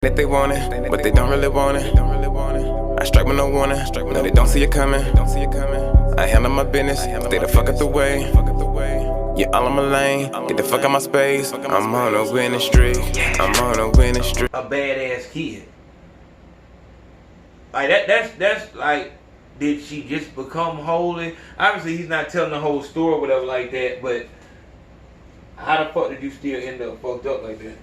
That they want it, but they don't really want it. I strike with no warning. No, they don't see it coming. I handle my business. Stay the fuck out the way. Yeah, all in my lane. Get the fuck out my space. I'm on a winning streak. I'm on a winning streak. A badass kid. Like that's like, did she just become holy? Obviously, he's not telling the whole story or whatever like that. But how the fuck did you still end up fucked up like that?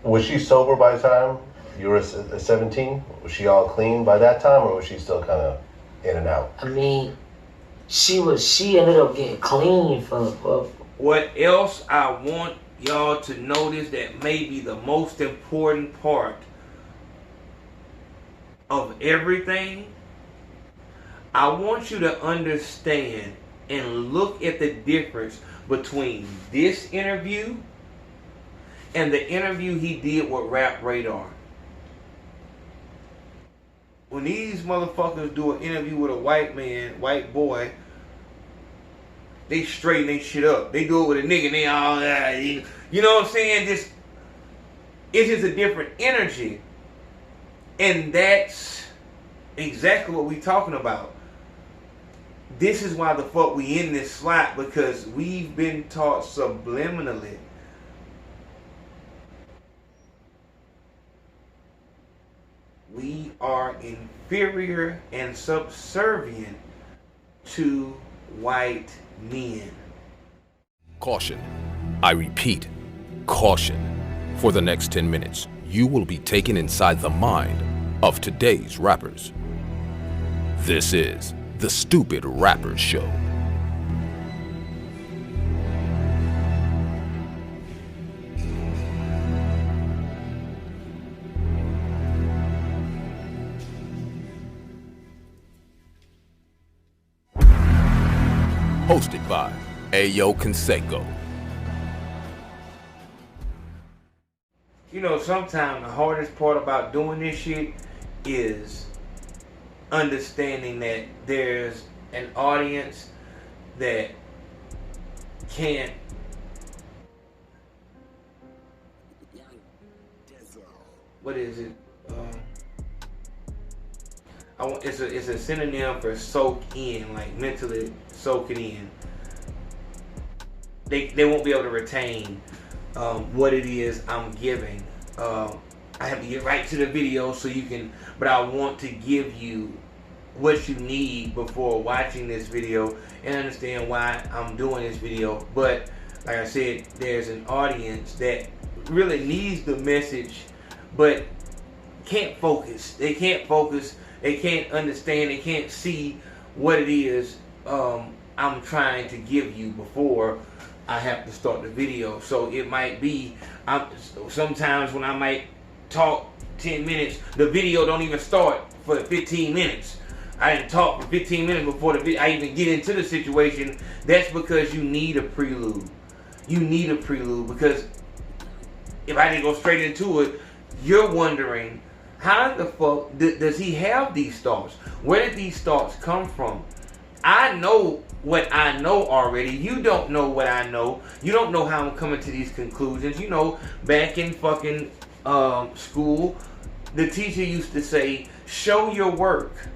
Was she sober by the time you were 17? Was she all clean by that time, or was she still kind of in and out? I mean, she ended up getting clean for. What else I want y'all to notice that may be the most important part of everything, I want you to understand and look at the difference between this interview and the interview he did with Rap Radar. When these motherfuckers do an interview with a white boy, they straighten they shit up. They do it with a nigga and they all, you know what I'm saying? It's just a different energy. And that's exactly what we talking about. This is why the fuck we in this slot, because we've been taught subliminally we are inferior and subservient to white men. Caution. I repeat, caution. For the next 10 minutes, you will be taken inside the mind of today's rappers. This is the Stupid Rappers Show. Hosted by AYO CONSACO. You know, sometimes the hardest part about doing this shit is understanding that there's an audience that can't what is it? It's a synonym for soak in, like mentally soak it in. They won't be able to retain what it is I'm giving. I have to get right to the video so you can, but I want to give you what you need before watching this video and understand why I'm doing this video. But like I said, there's an audience that really needs the message but can't focus. They can't focus. They can't understand. They can't see what it is I'm trying to give you before I have to start the video. So it might be, sometimes when I might talk 10 minutes, the video don't even start for 15 minutes. I didn't talk for 15 minutes before I even get into the situation. That's because you need a prelude. You need a prelude, because if I didn't go straight into it, you're wondering, how the fuck does he have these thoughts? Where did these thoughts come from? I know what I know already. You don't know what I know. You don't know how I'm coming to these conclusions. You know, back in fucking school, the teacher used to say, show your work.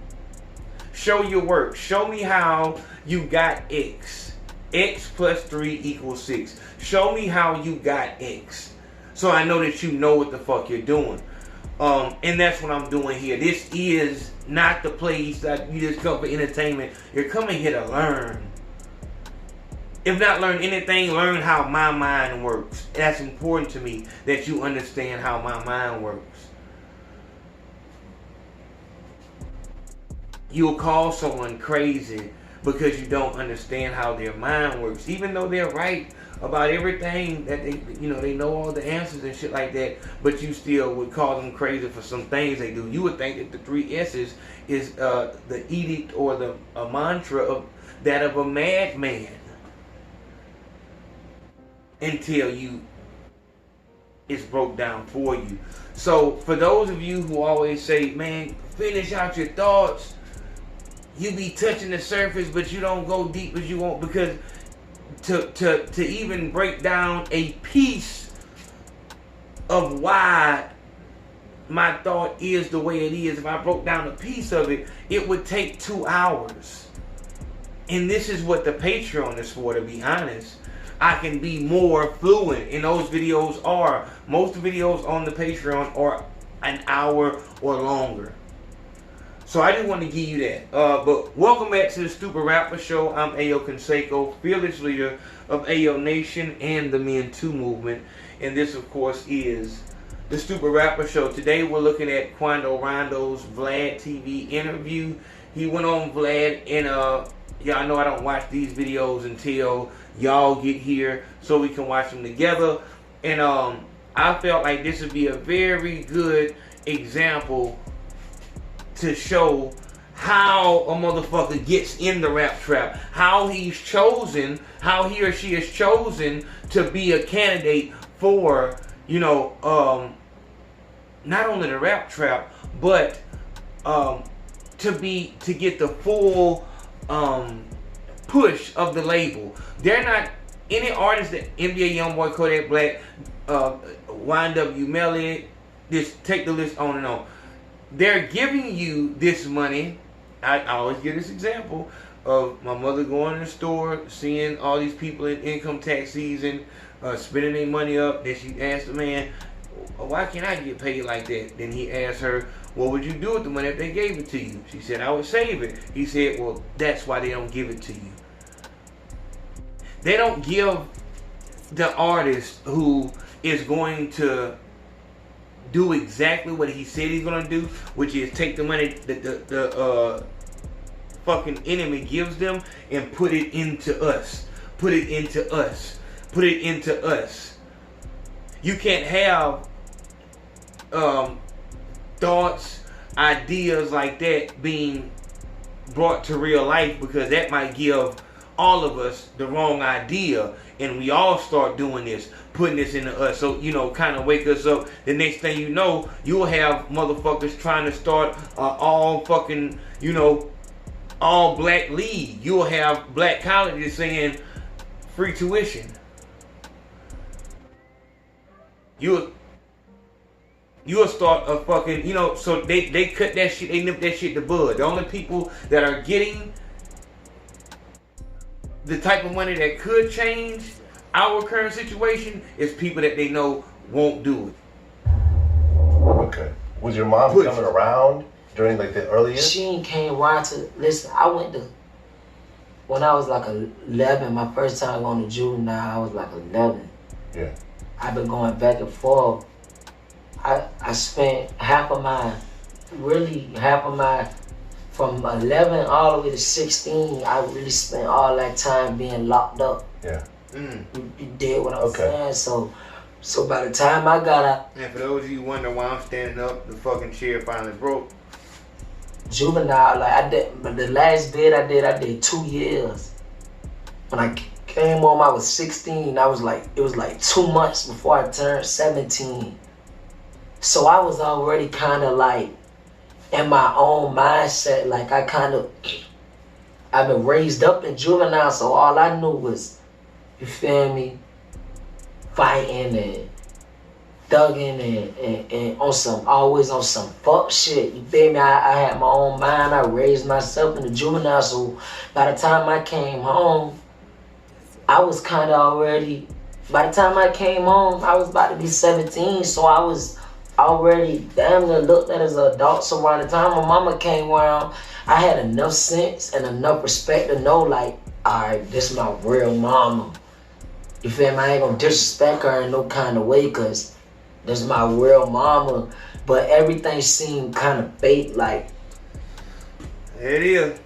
Show your work. Show me how you got X. X plus 3 equals 6. Show me how you got X. So I know that you know what the fuck you're doing. And that's what I'm doing here. This is not the place that you just come for entertainment. You're coming here to learn. If not learn anything, learn how my mind works. That's important to me, that you understand how my mind works. You'll call someone crazy because you don't understand how their mind works, even though they're right about everything, that they know all the answers and shit like that, but you still would call them crazy for some things they do. You would think that the 3 S's is the edict or a mantra of a madman, until it's broke down for you. So for those of you who always say, man, finish out your thoughts, you be touching the surface but you don't go deep as you want, because to even break down a piece of why my thought is the way it is, if I broke down a piece of it, it would take 2 hours. And this is what the Patreon is for, to be honest. I can be more fluent, and those videos are, most videos on the Patreon are an hour or longer. So I just want to give you that. But welcome back to the Stupid Rapper Show. I'm AYO CONSACO, fearless leader of AYO Nation and the Men Too movement. And this, of course, is the Stupid Rapper Show. Today we're looking at Quando Rondo's Vlad TV interview. He went on Vlad, and y'all know I don't watch these videos until y'all get here so we can watch them together. And I felt like this would be a very good example to show how a motherfucker gets in the rap trap, how he's chosen, how he or she is chosen to be a candidate for, you know, not only the rap trap, but to get the full push of the label. They're not any artists that NBA Youngboy, Kodak Black, YNW Melly, just take the list on and on. They're giving you this money. I always give this example of my mother going to the store, seeing all these people in income tax season, spending their money up. Then she asked the man, why can't I get paid like that? Then he asked her, what would you do with the money if they gave it to you? She said, I would save it. He said, well, that's why they don't give it to you. They don't give the artist who is going to do exactly what he said he's gonna do, which is take the money that the fucking enemy gives them and put it into us. Put it into us. Put it into us. You can't have thoughts, ideas like that being brought to real life, because that might give all of us the wrong idea, and we all start doing this, putting this into us. So, you know, kind of wake us up. The next thing you know, you'll have motherfuckers trying to start all fucking, you know, all black league. You'll have black colleges saying free tuition. You'll start a fucking, you know, so they cut that shit, they nip that shit to bud. The only people that are getting the type of money that could change our current situation is people that they know won't do it. Okay. Was your mom coming around during like the early years? She ain't came around to, listen, I went to, when I was like 11, my first time going to juvenile, I was like 11. Yeah. I've been going back and forth. I spent half of my from 11 all the way to 16, I really spent all that time being locked up. Yeah. You did what I'm saying? So by the time I got out, and for those of you wondering why I'm standing up, the fucking chair finally broke. Juvenile, like I did, but the last bid I did 2 years. When I came home, I was 16. It was like 2 months before I turned 17. So I was already kind of like in my own mindset, like I've been raised up in juvenile, so all I knew was, you feel me, fighting and thugging and on some, always on some fuck shit, you feel me? I had my own mind, I raised myself in the juvenile, so by the time I came home, I was kind of already, by the time I came home, I was about to be 17, so I was already damn near looked at as an adult. So by the time my mama came around, I had enough sense and enough respect to know, like, alright, this is my real mama. You feel me? I ain't gonna disrespect her in no kind of way, because this is my real mama. But everything seemed kind of fake, like. There it is.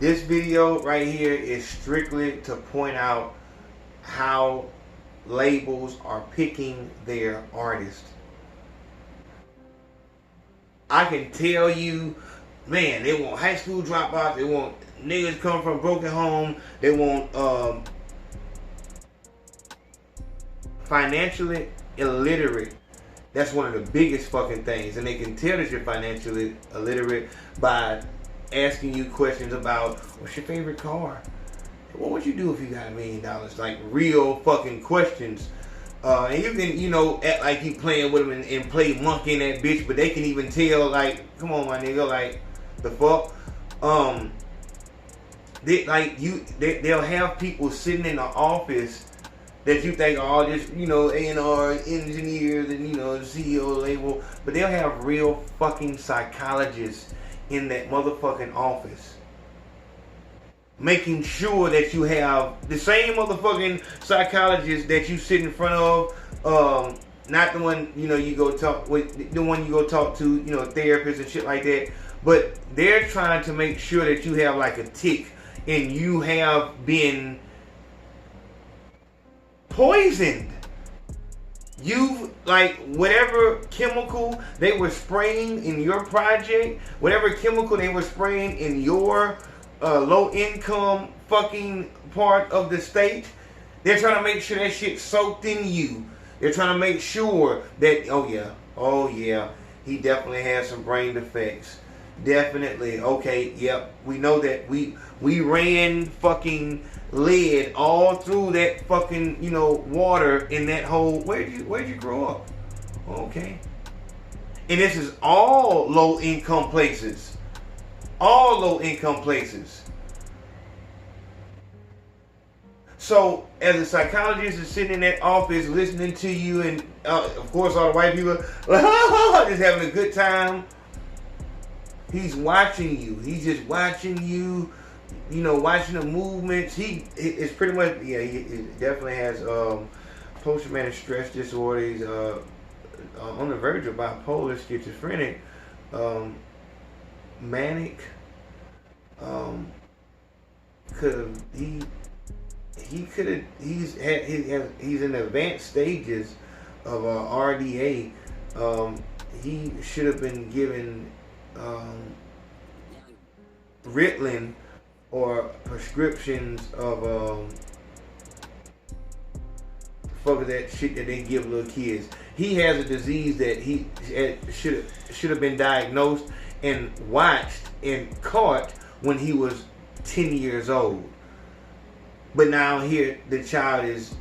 This video right here is strictly to point out how labels are picking their artists. I can tell you, man, they want high school dropouts, they want niggas come from broken home, they want financially illiterate. That's one of the biggest fucking things, and they can tell that you're financially illiterate by asking you questions about, what's your favorite car? What would you do if you got $1 million? Like real fucking questions. And you can, you know, act like you playing with them and play monkey in that bitch, but they can even tell, like, come on, my nigga, like, the fuck. They'll have people sitting in the office that you think are all just, you know, A&R engineers and, you know, the CEO label, but they'll have real fucking psychologists in that motherfucking office, making sure that you have the same motherfucking psychologist that you sit in front of, not the one, you know, you go talk with, the one you go talk to, you know, therapists and shit like that, but they're trying to make sure that you have like a tick and you have been poisoned. You've, like, whatever chemical they were spraying in your project, whatever chemical they were spraying in your low income fucking part of the state, they're trying to make sure that shit soaked in you. They're trying to make sure that, oh yeah, he definitely has some brain defects. Definitely. Okay, yep. We know that we ran fucking lead all through that fucking, you know, water in that whole, where'd you grow up? Okay. And this is all low income places. All low income places. So, as a psychologist is sitting in that office listening to you, and of course all the white people just having a good time. He's watching you. He's just watching you, you know, watching the movements. It's pretty much, yeah, he definitely has post-traumatic stress disorder. He's on the verge of bipolar, schizophrenic, manic. He's in the advanced stages of RDA. He should have been given Ritalin or prescriptions of fuck that shit that they give little kids. He has a disease that he should have been diagnosed and watched and caught when he was 10 years old. But now here the child is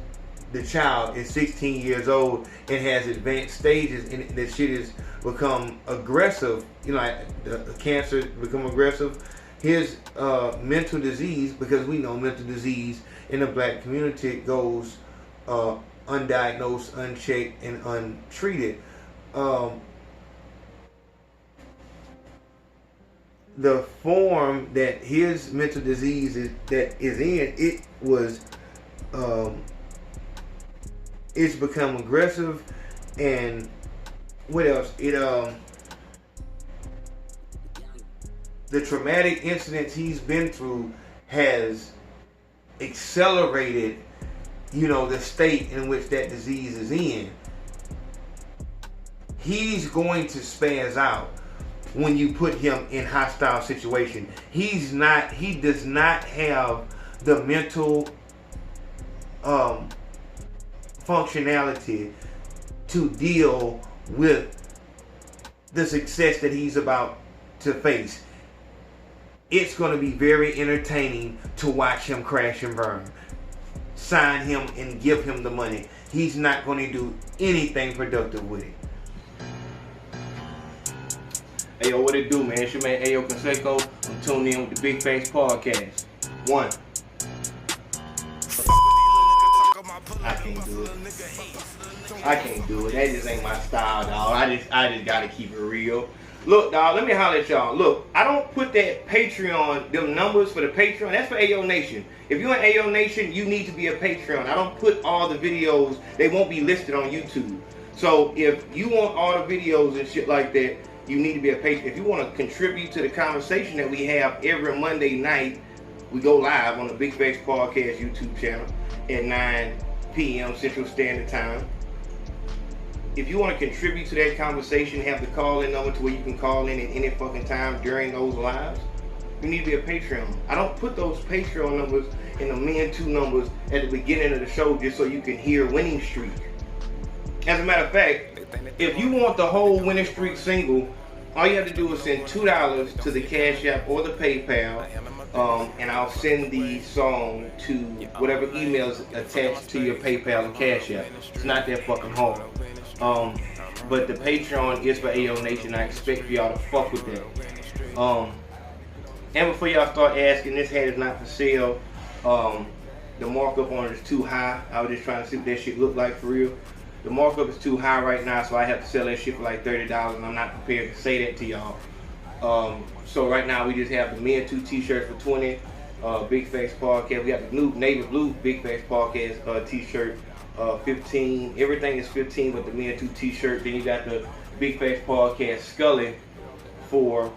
16 years old and has advanced stages, and the shit has become aggressive. You know, like the cancer become aggressive. His mental disease, because we know mental disease in the black community goes undiagnosed, unchecked, and untreated. The form that his mental disease is in, it was it's become aggressive, and what else? The traumatic incidents he's been through has accelerated, you know, the state in which that disease is in. He's going to spaz out when you put him in hostile situation. He does not have the mental functionality to deal with the success that he's about to face. It's going to be very entertaining to watch him crash and burn. Sign him and give him the money. He's not going to do anything productive with it. Hey, yo, what it do, man? It's your man, AYO CONSACO. I'm tuned in with the Big Face Podcast. One. I can't do it. I can't do it. That just ain't my style, dog. I just gotta keep it real. Look, dog, let me holler at y'all. Look, I don't put that Patreon, them numbers for the Patreon, that's for AYO Nation. If you're in AYO Nation, you need to be a Patreon. I don't put all the videos, they won't be listed on YouTube. So if you want all the videos and shit like that, you need to be a patron. If you want to contribute to the conversation that we have every Monday night, we go live on the Big Face Podcast YouTube channel at 9 p.m. Central Standard Time. If you want to contribute to that conversation, have the call-in number to where you can call in at any fucking time during those lives, you need to be a Patreon. I don't put those Patreon numbers and the Men 2 numbers at the beginning of the show just so you can hear winning streak. As a matter of fact, if you want the whole winning streak single, all you have to do is send $2 to the Cashapp or the PayPal, And I'll send the song to whatever emails attached to your PayPal and Cash App. It's not that fucking hard. But the Patreon is for AYO Nation. I expect for y'all to fuck with that. And before y'all start asking, this hat is not for sale. The markup on it is too high. I was just trying to see what that shit looked like for real. The markup is too high right now, so I have to sell that shit for like $30, and I'm not prepared to say that to y'all. So right now we just have the Men 2 t-shirts for $20. Big Facts Podcast. We have the new navy blue Big Facts Podcast t-shirt, $15. Everything is $15 but the Men 2 t-shirt. Then you got the Big Facts Podcast Scully for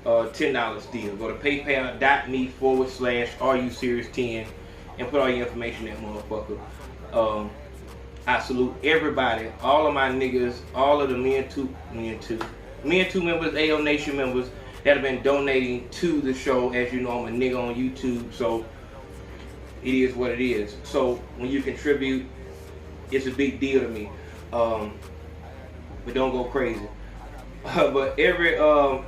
$10 still. Go to paypal.me/RUSerious10 and put all your information in that motherfucker. I salute everybody, all of my niggas, all of the Men 2 members, AYO Nation members that have been donating to the show. As you know, I'm a nigga on YouTube, so it is what it is. So when you contribute, it's a big deal to me. But don't go crazy. But every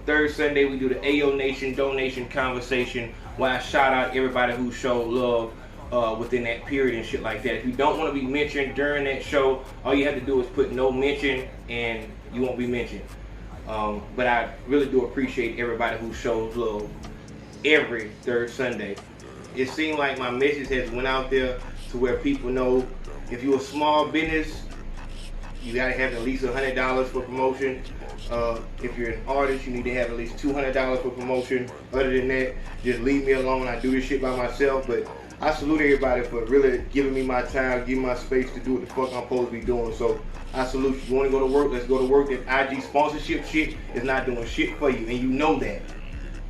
third Sunday we do the AYO Nation donation conversation where I shout out everybody who showed love within that period and shit like that. If you don't want to be mentioned during that show, all you have to do is put no mention and you won't be mentioned. But I really do appreciate everybody who shows love every third Sunday. It seemed like my message has went out there to where people know if you're a small business, you gotta have at least $100 for promotion. If you're an artist, you need to have at least $200 for promotion. Other than that, just leave me alone. I do this shit by myself. But I salute everybody for really giving me my time, giving my space to do what the fuck I'm supposed to be doing. So I salute you. You want to go to work? Let's go to work. That IG sponsorship shit is not doing shit for you, and you know that.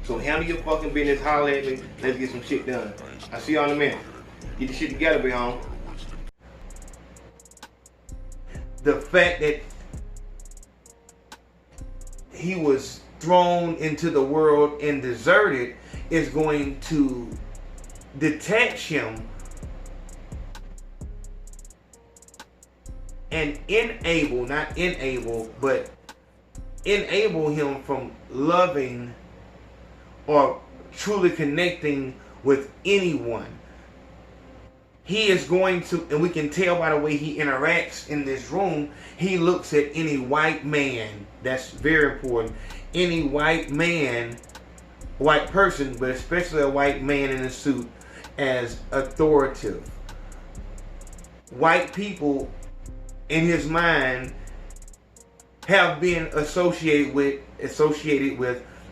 So handle your fucking business. Holler at me. Let's get some shit done. I'll see y'all in a minute. Get the shit together, be home. The fact that he was thrown into the world and deserted is going to detach him and enable him from loving or truly connecting with anyone. He is going to, and we can tell by the way he interacts in this room, he looks at any white man, that's very important, any white man, white person, but especially a white man in a suit, as authoritative. White people, in his mind, have been associated with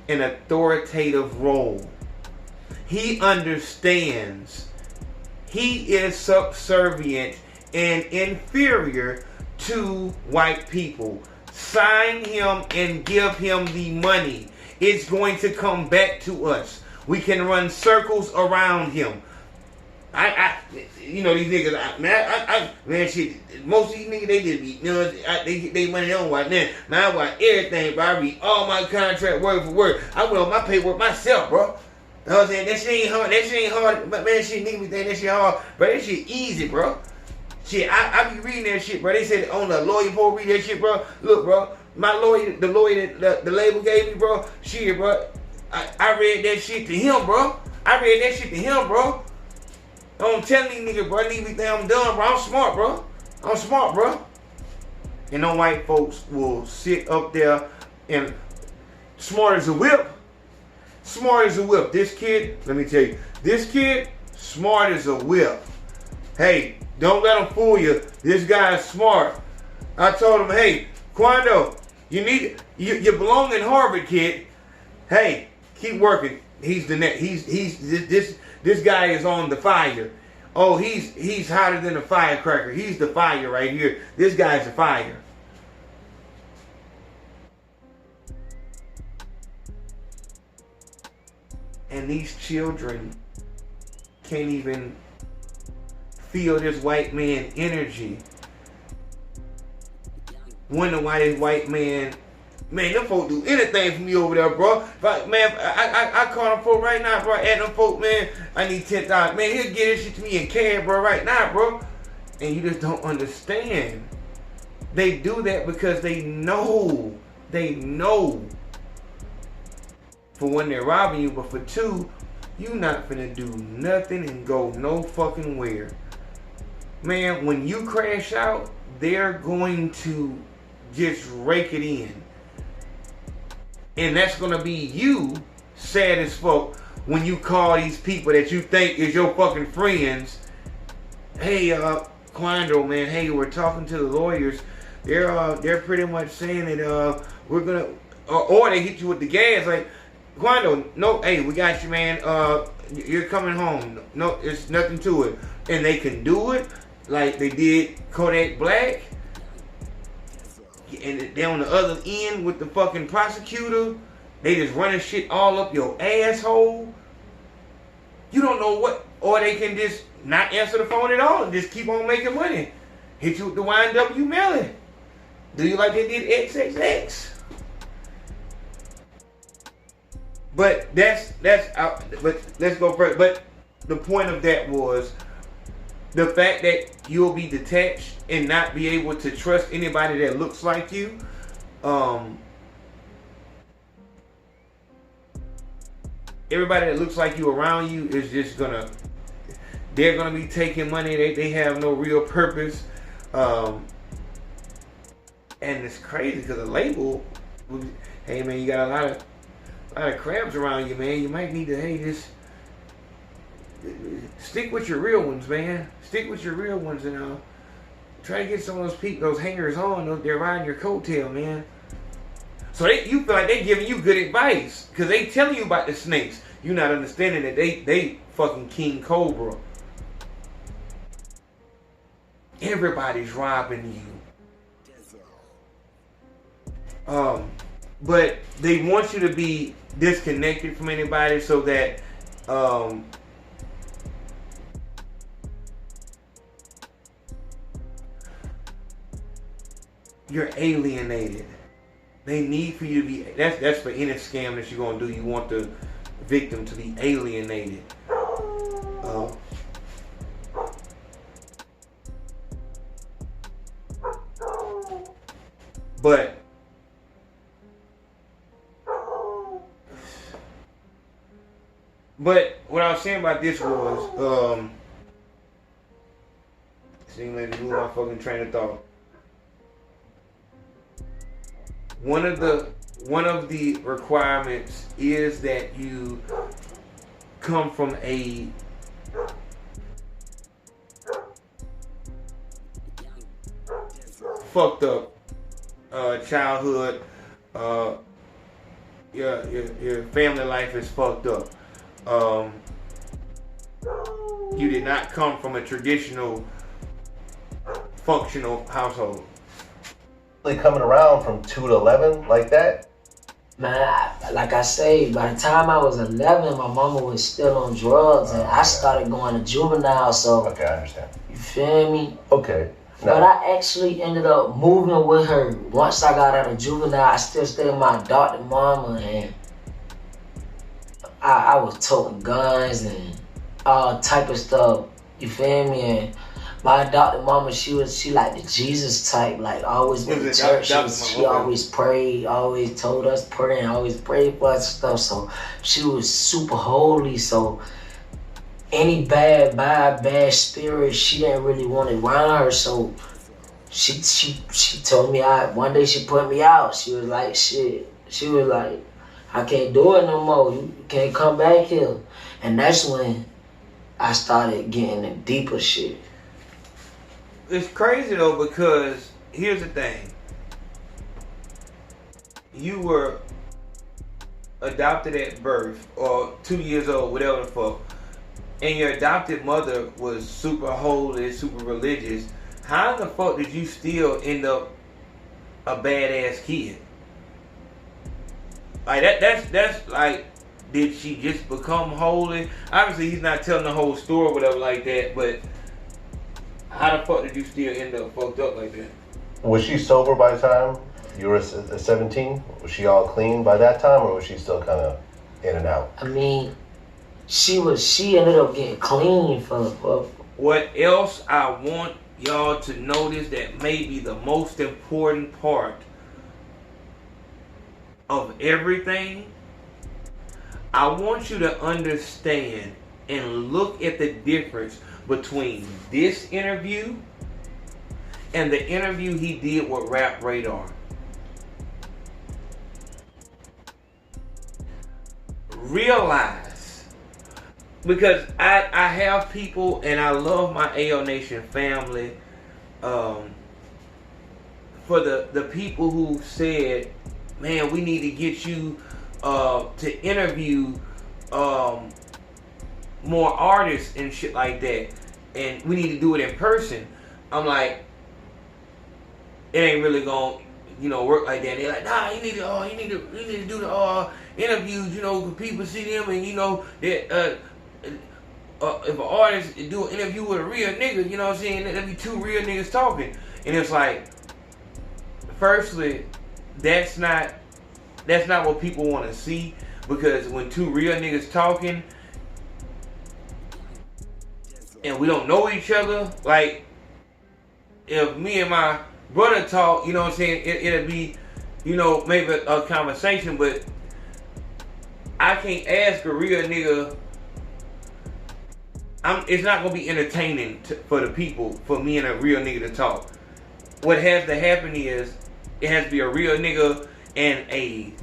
an authoritative role. He understands he is subservient and inferior to white people. Sign him and give him the money. It's going to come back to us. We can run circles around him. You know these niggas, man, shit. Most of these niggas, they just be, you know, they money on watch. Man, I watch everything, bro. I read all my contract word for word. I went on my paperwork myself, bro. You know what I'm saying? That shit ain't hard. That shit ain't hard. But man, shit, niggas be thinking that shit hard. Bro, that shit easy, bro. Shit, I be reading that shit, bro. They said on the lawyer poll read that shit, bro. Look, bro, my lawyer, the lawyer that the label gave me, bro. Shit, bro. I read that shit to him, bro. I'm telling these niggas, bro. These think I'm done, bro. I'm smart, bro. And them white folks will sit up there and smart as a whip. This kid, let me tell you, this kid, smart as a whip. Hey, don't let him fool you. This guy is smart. I told him, hey, Quando, you belong in Harvard, kid. Hey, keep working. He's the next. This guy is on the fire. Oh, he's hotter than a firecracker. He's the fire right here. This guy's the fire. And these children can't even feel this white man energy. Wonder why this white man, them folk do anything for me over there, bro. I call them folk right now, bro. At them folk, man, I need $10. Man, he'll get this shit to me in cash, bro, right now, bro. And you just don't understand. They do that because they know. For one, they're robbing you, but for two, You not finna do nothing and go no fucking where. Man, when you crash out, they're going to just rake it in. And that's gonna be you sad as fuck when you call these people that you think is your fucking friends. Hey, Quando, man, hey, we're talking to the lawyers. They're pretty much saying that we're gonna, or they hit you with the gas like, Quando, no, hey, we got you, man. You're coming home. No, it's nothing to it. And they can do it like they did Kodak Black. And they're on the other end with the fucking prosecutor. They just running shit all up your asshole. You don't know what, or they can just not answer the phone at all and just keep on making money. Hit you with the YNW mailing. Do you like they did XXX? But that's out. But let's go further. But the point of that was the fact that you'll be detached and not be able to trust anybody that looks like you. Everybody that looks like you around you is just gonna, they're gonna be taking money. They have no real purpose. And it's crazy because the label, hey man, you got a lot of crabs around you, man. You might need to, hey, just stick with your real ones, man. Stick with your real ones and try to get some of those hangers on. They're riding your coattail, man. So you feel like they giving you good advice because they telling you about the snakes. You're not understanding that they fucking King Cobra. Everybody's robbing you. But they want you to be disconnected from anybody so that you're alienated. They need for you to be, that's for any scam that you're gonna do. You want the victim to be alienated. But what I was saying about this was, seeing like lose my fucking train of thought. One of the requirements is that you come from a fucked up childhood. Your family life is fucked up. You did not come from a traditional functional household. Coming around from 2 to 11 like that? Man, like I say, by the time I was 11, my mama was still on drugs, and I started going to juvenile, so... Okay, I understand. You feel me? Okay. No. But I actually ended up moving with her. Once I got out of juvenile, I still stayed with my adopted mama, and I was toting guns and all type of stuff. You feel me? And my adopted mama, she like the Jesus type, like always went to church. She always prayed, always told us pray, and always prayed for us and stuff. So she was super holy. So any bad spirit, she didn't really want it around her. So she told me, one day she put me out. She was like, shit. She was like, I can't do it no more. You can't come back here. And that's when I started getting the deeper shit. It's crazy though, because here's the thing. You were adopted at birth, or 2 years old, whatever the fuck, and your adopted mother was super holy, super religious. How the fuck did you still end up a badass kid? Like that's like, did she just become holy? Obviously he's not telling the whole story or whatever like that, but how the fuck did you still end up fucked up like that? Was she sober by the time you were 17? Was she all clean by that time, or was she still kind of in and out? I mean, she ended up getting clean for. What else I want y'all to notice that may be the most important part of everything, I want you to understand and look at the difference between this interview and the interview he did with Rap Radar. Realize, because I have people, and I love my AYO Nation family, for the people who said, man, we need to get you to interview more artists and shit like that, and we need to do it in person. I'm like, it ain't really gonna, work like that. And they're like, nah, you need to do the interviews, cause people see them, and that if an artist do an interview with a real nigga, you know what I'm saying, there'll be two real niggas talking. And it's like, firstly, that's not what people want to see, because when two real niggas talking and we don't know each other, like if me and my brother talk, you know what I'm saying, it'll be, maybe a conversation, but I can't ask a real nigga. It's not gonna be entertaining for the people, for me and a real nigga to talk. What has to happen is, it has to be a real nigga and a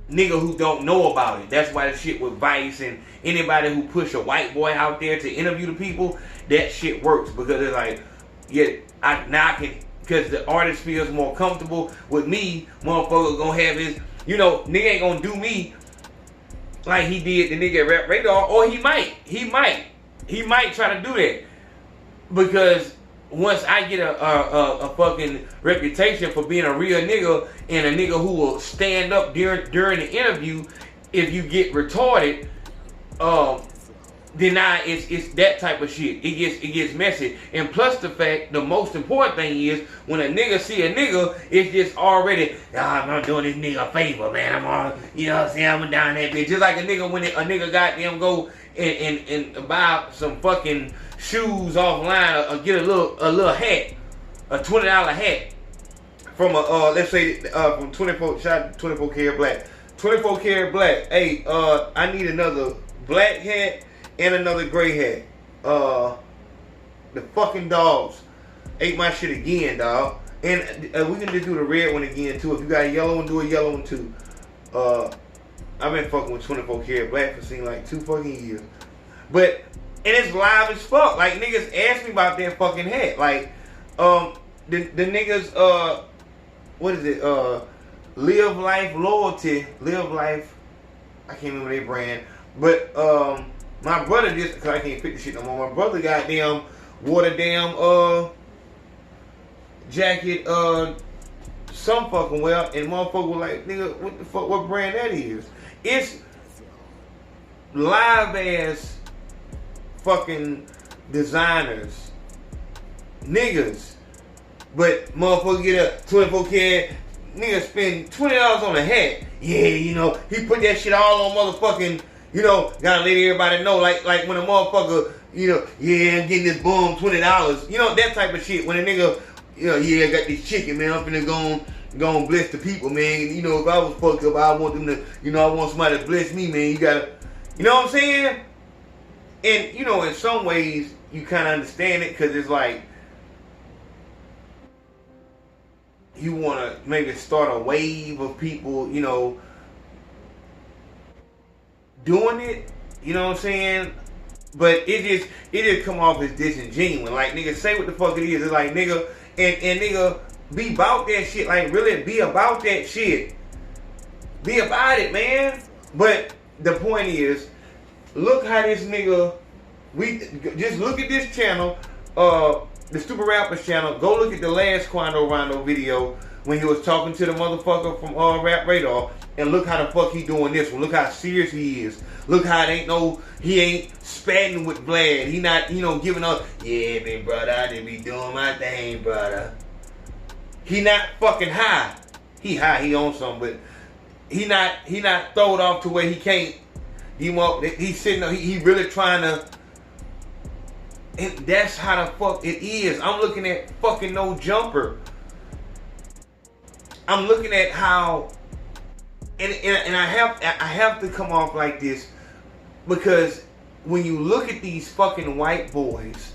nigga who don't know about it. That's why the shit with Vice and anybody who push a white boy out there to interview the people, that shit works, because it's like, yeah, I can, because the artist feels more comfortable with me. Motherfucker gonna have his, nigga ain't gonna do me like he did the nigga at Rap Radar, or he might try to do that, because once I get a fucking reputation for being a real nigga and a nigga who will stand up during the interview, if you get retarded, then it's that type of shit. It gets messy. And plus the fact, the most important thing is, when a nigga see a nigga, it's just already, I'm doing this nigga a favor, man. I'm on, you know what I'm saying, I'm down that bitch. Just like a nigga, when a nigga goddamn go and buy some fucking shoes offline, or get a little hat, a $20 hat from let's say from 24 karat black. 24 karat black. Hey, I need another black hat and another gray hat. The fucking dogs ate my shit again, dog. And we can just do the red one again too. If you got a yellow one, do a yellow one too. I've been fucking with 24 karat black for seeing like 2 fucking years. But, and it's live as fuck. Like, niggas ask me about that fucking hat. Like, the niggas, what is it? Live Life Loyalty. Live Life, I can't remember their brand. But, my brother just, cause I can't fit the shit no more. My brother goddamn wore the damn, jacket, some fucking well, and motherfucker was like, nigga, what the fuck, what brand that is? It's live ass fucking designers, niggas, but motherfucker get a 24 karat, nigga spend $20 on a hat. Yeah, he put that shit all on motherfucking, gotta let everybody know, like when a motherfucker, yeah, I'm getting this boom, $20, that type of shit. When a nigga, yeah, I got this chicken, man, I'm finna go and bless the people, man. If I was fucked up, I want them to, I want somebody to bless me, man. You gotta, you know what I'm saying? And, in some ways, you kind of understand it, because it's like, you want to maybe start a wave of people, doing it, you know what I'm saying? But it just come off as disingenuous. Like, nigga, say what the fuck it is. It's like, nigga, and nigga, be about that shit. Like, really be about that shit. Be about it, man. But the point is, look how this nigga, we just look at this channel, the Stupid Rappers channel. Go look at the last Quando Rondo video when he was talking to the motherfucker from Rap Radar, and look how the fuck he doing this one. Look how serious he is. Look how he ain't spatting with Vlad. He not, giving up. Yeah, man, brother, I just be doing my thing, brother. He not fucking high. He high, he on something, but he not thrown off to where he can't. He's sitting there, he really trying to. And that's how the fuck it is. I'm looking at fucking No Jumper. I'm looking at how and I have to come off like this because when you look at these fucking white boys,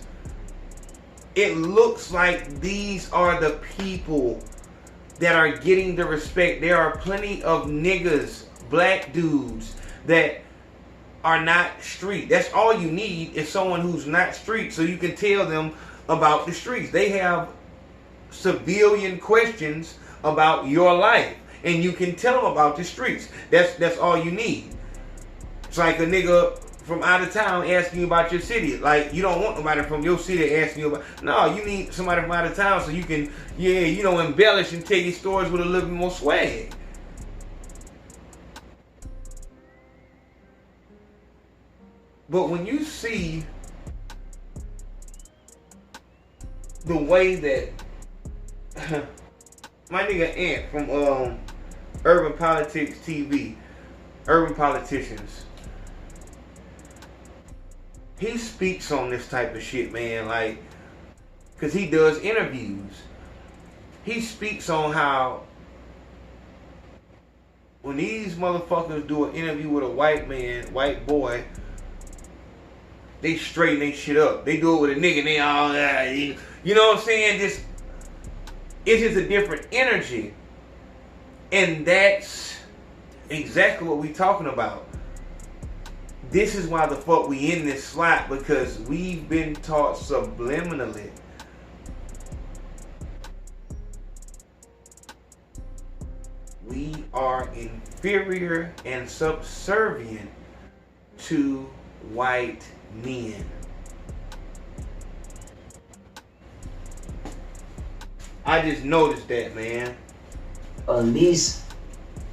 it looks like these are the people that are getting the respect. There are plenty of niggas, black dudes that are not street. That's all you need is someone who's not street so you can tell them about the streets. They have civilian questions about your life and you can tell them about the streets. That's all you need. It's like a nigga from out of town asking you about your city. Like, you don't want nobody from your city asking you about... No, you need somebody from out of town so you can, embellish and tell your stories with a little bit more swag. But when you see the way that my nigga Ant from Urban Politics TV, Urban Politicians, he speaks on this type of shit, man, like, because he does interviews. He speaks on how when these motherfuckers do an interview with a white boy, they straighten their shit up. They do it with a nigga and they all, you know what I'm saying? It's just a different energy. And that's exactly what we talking about. This is why the fuck we in this slot, because we've been taught subliminally we are inferior and subservient to white men. I just noticed that, man. At least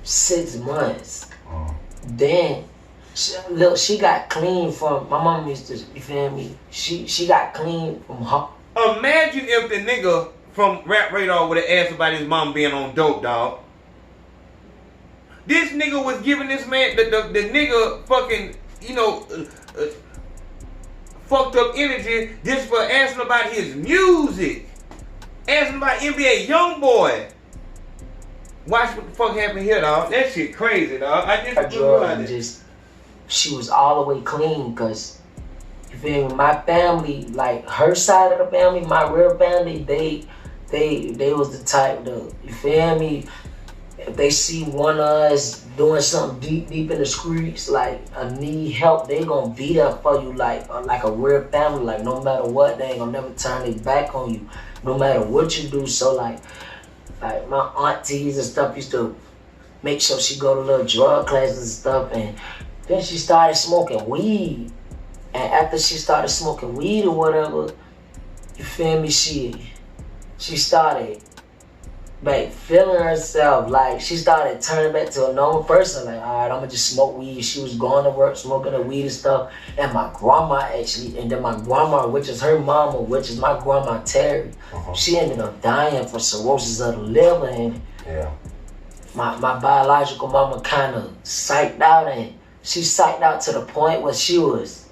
6 months. Then she got clean from, my mom used to, you feel me? She got clean from her. Imagine if the nigga from Rap Radar would have asked about his mom being on dope, dog. This nigga was giving this man, the nigga fucking, fucked up energy just for asking about his music. Asking about NBA Youngboy. Watch what the fuck happened here, dog. That shit crazy, dog. I just realized it. She was all the way clean, because, you feel me, my family, like her side of the family, my real family, they was the type to, you feel me, if they see one of us doing something deep in the streets, like I need help, they gonna be there for you like a real family. Like, no matter what, they ain't gonna never turn their back on you, no matter what you do. So like my aunties and stuff used to make sure she go to little drug classes and stuff, and then she started smoking weed. And after she started smoking weed or whatever, you feel me, she started like feeling herself, like she started turning back to a normal person. Like, all right, I'm gonna just smoke weed. She was going to work smoking the weed and stuff. And my grandma actually, and then my grandma, which is her mama, which is my grandma Terry, she ended up dying for cirrhosis of the liver. And my biological mama kind of psyched out, and she psyched out to the point where she was,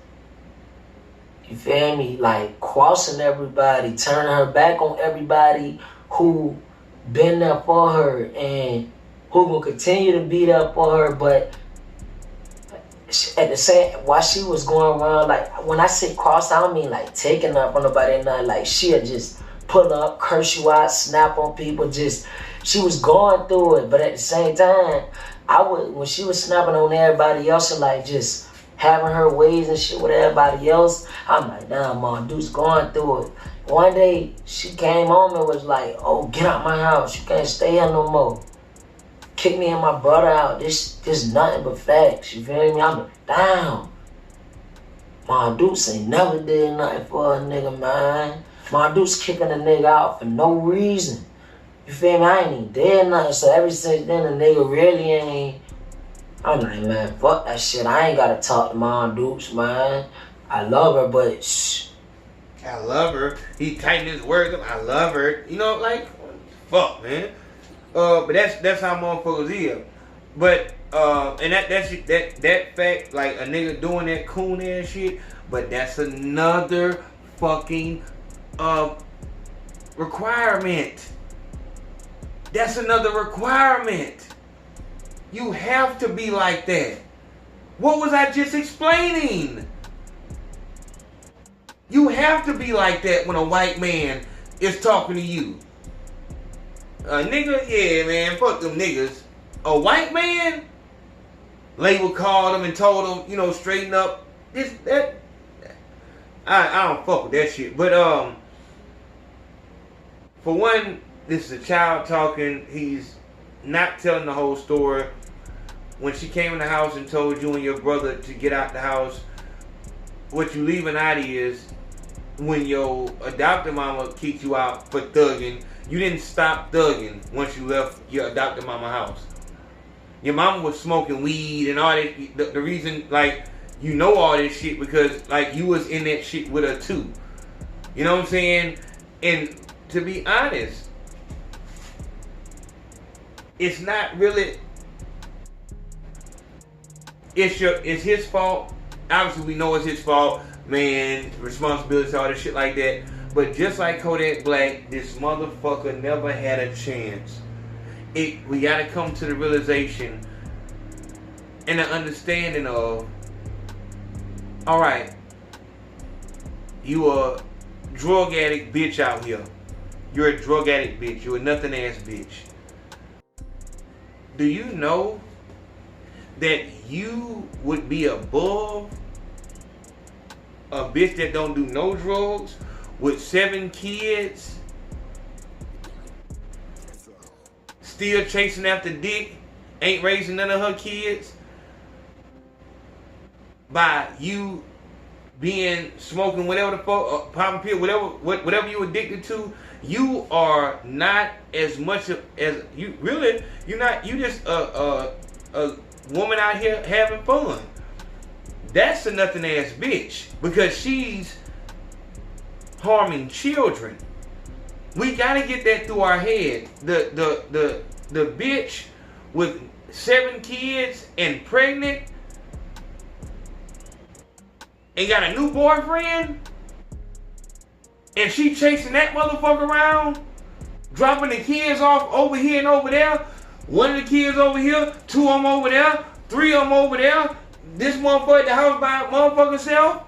you feel me, like crossing everybody, turning her back on everybody who been there for her and who will continue to be there for her. But at the same, while she was going around, like when I say cross, I don't mean like taking up on nobody or nothing. Like, she'll just pull up, curse you out, snap on people. Just, she was going through it. But at the same time, when she was snapping on everybody else and like just having her ways and shit with everybody else, I'm like, damn, Mom, dude's going through it. One day, she came home and was like, oh, get out my house. You can't stay here no more. Kick me and my brother out. This nothing but facts. You feel me? I'm like, damn. My Deuce ain't never did nothing for a nigga, man. My Deuce kicking a nigga out for no reason. You feel me? I ain't even did nothing. So ever since then, the nigga really ain't. I'm like, man, fuck that shit. I ain't gotta talk to my Deuce, man. I love her, but shh. I love her. He tightened his words up. I love her. You know, like, fuck, man. But that's how motherfuckers is. But and that fact, like a nigga doing that coon ass shit. But that's another fucking requirement. That's another requirement. You have to be like that. What was I just explaining? You have to be like that when a white man is talking to you. A nigga, yeah, man, fuck them niggas. A white man, label called him and told him, you know, straighten up. I don't fuck with that shit. But for one, this is a child talking. He's not telling the whole story. When she came in the house and told you and your brother to get out the house, what you leaving out is when your adopted mama kicked you out for thugging, you didn't stop thugging once you left your adopted mama house. Your mama was smoking weed and all that. The reason, like, you know all this shit because, like, you was in that shit with her too. You know what I'm saying? And to be honest, it's not really... It's his fault. Obviously, we know it's his fault. Man, responsibility, all this shit like that. But just like Kodak Black, this motherfucker never had a chance. We gotta come to the realization and the understanding of, alright, you a drug addict bitch out here. You're a drug addict bitch. You're a nothing ass bitch. Do you know that you would be above a bitch that don't do no drugs with 7 kids, still chasing after dick, ain't raising none of her kids, by you being smoking whatever the fuck, popping pill, whatever you addicted to? You are not as much as you really. You're not. You just a woman out here having fun. That's a nothing ass bitch because she's harming children. We gotta get that through our head. The bitch with 7 kids and pregnant and got a new boyfriend and she chasing that motherfucker around, dropping the kids off over here and over there. One of the kids over here, 2 of them over there, 3 of them over there. This motherfucker at the house by motherfucking self.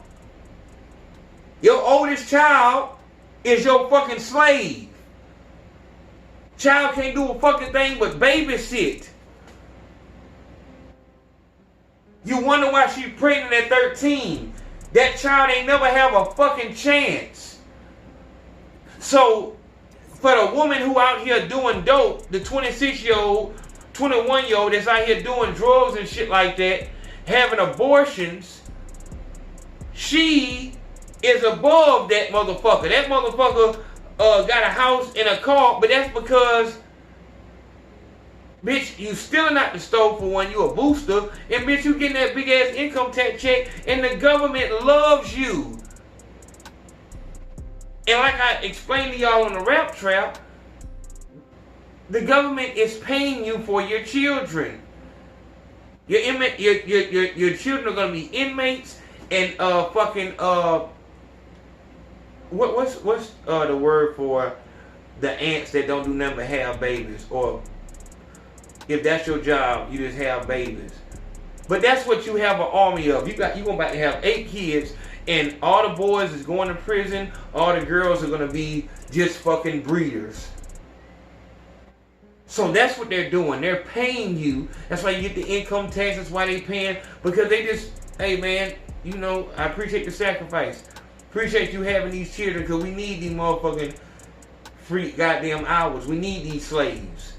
Your oldest child is your fucking slave. Child can't do a fucking thing but babysit. You wonder why she's pregnant at 13. That child ain't never have a fucking chance. So, for the woman who out here doing dope, the 26-year-old, 21-year-old that's out here doing drugs and shit like that, having abortions, she is above that motherfucker. That motherfucker got a house and a car, but that's because, bitch, you stealing out the stove for one, you a booster, and bitch, you getting that big ass income tax check, and the government loves you. And like I explained to y'all on the Rap Trap, the government is paying you for your children. Your children are gonna be inmates and what's the word for the ants that don't do nothing but have babies? Or if that's your job, you just have babies. But that's what you have an army of. You're about to have 8 kids, and all the boys is going to prison. All the girls are gonna be just fucking breeders. So that's what they're doing. They're paying you. That's why you get the income tax. That's why they paying. Because they just, hey man, you know, I appreciate the sacrifice. Appreciate you having these children because we need these motherfucking free goddamn hours. We need these slaves.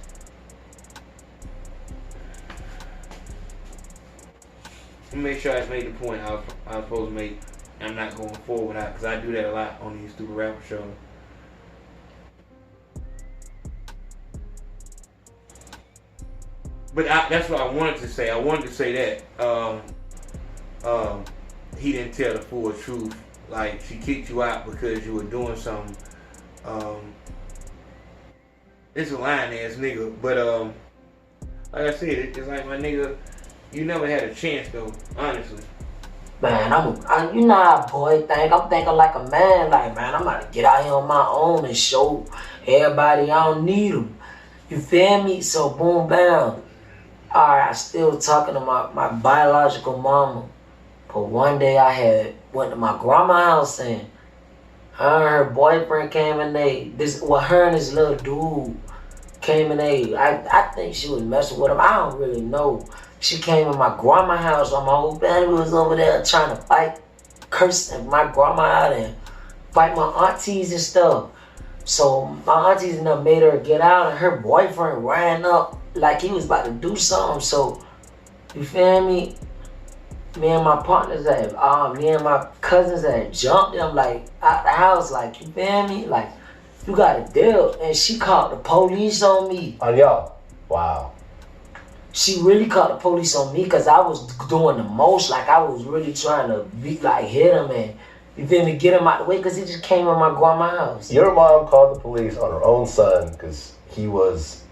Let me make sure I made the point I was supposed to make. I'm not going forward with that because I do that a lot on these stupid rapper shows. But that's what I wanted to say. I wanted to say that he didn't tell the full truth. Like, she kicked you out because you were doing something. It's a lying ass nigga. But like I said, it's like, my nigga, you never had a chance though, honestly. Man, you know how boy think. I'm thinking like a man. Like, man, I'm about to get out here on my own and show everybody I don't need them. You feel me? So boom, bam. Alright, I still talking to my biological mama. But one day I went to my grandma's house and her and her boyfriend came in her and this little dude came in I think she was messing with him. I don't really know. She came in my grandma's house and my whole family was over there trying to fight, cursing my grandma out and fight my aunties and stuff. So my aunties and them made her get out and her boyfriend ran up like he was about to do something. So, you feel me? Me and my partners me and my cousins had jumped them like out the house, like, you feel me? Like, you gotta deal. And she called the police on me. On y'all? Wow. She really called the police on me because I was doing the most. Like, I was really trying to hit him and, you feel me, get him out the way because he just came in my grandma's house. Your mom called the police on her own son because he was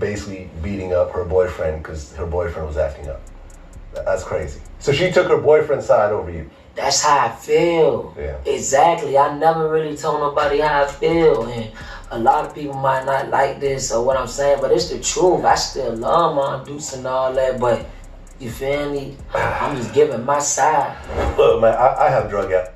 basically beating up her boyfriend because her boyfriend was acting up. That's crazy. So she took her boyfriend's side over you. That's how I feel. Yeah. Exactly. I never really told nobody how I feel. And a lot of people might not like this or what I'm saying, but it's the truth. I still love my Deuce and all that, but you feel me? I'm just giving my side. Look, man, I have drug out.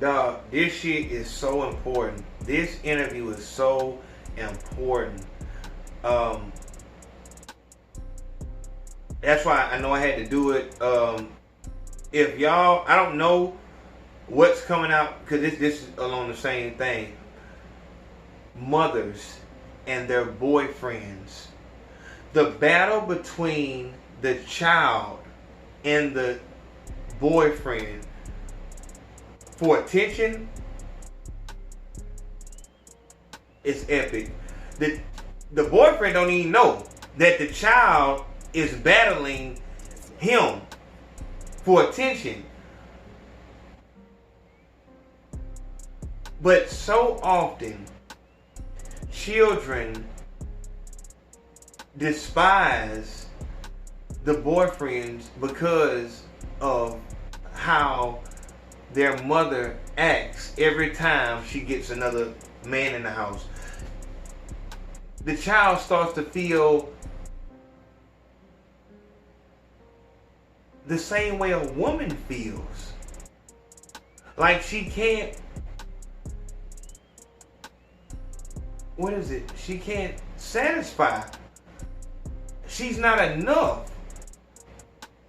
Dog, this shit is so important. This interview is so important. That's why I know I had to do it. If y'all, I don't know what's coming out because this is along the same thing. Mothers and their boyfriends. The battle between the child and the boyfriend for attention is epic. The boyfriend don't even know that the child is battling him for attention. But so often, children despise the boyfriends because of how their mother acts every time she gets another man in the house. The child starts to feel the same way a woman feels. Like she can't, she can't satisfy. She's not enough.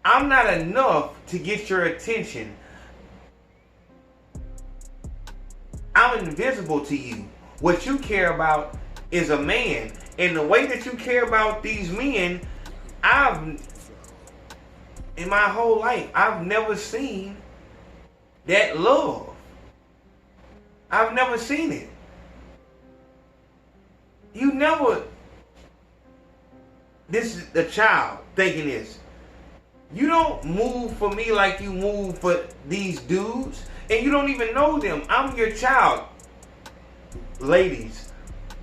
I'm not enough to get your attention. I'm invisible to you. What you care about is a man. And the way that you care about these men, in my whole life, I've never seen that love. I've never seen it. This is the child thinking this. You don't move for me like you move for these dudes, and you don't even know them. I'm your child. Ladies,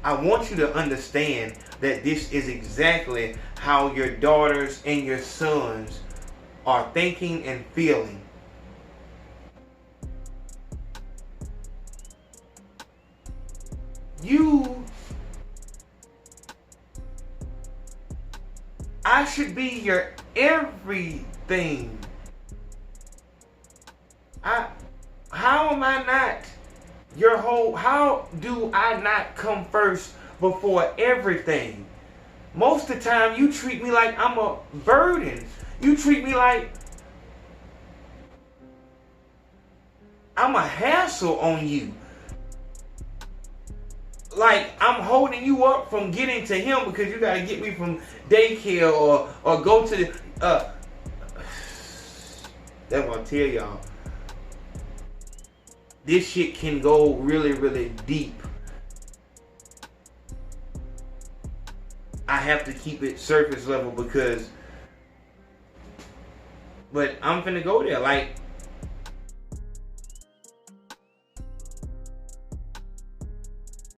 I want you to understand that this is exactly how your daughters and your sons are thinking and feeling. I should be your everything. How am I not your whole? How do I not come first before everything? Most of the time, you treat me like I'm a burden. You treat me like I'm a hassle on you. Like I'm holding you up from getting to him because you gotta get me from daycare or go to the that's what I tell y'all. This shit can go really, really deep. I have to keep it surface level but I'm finna go there. Like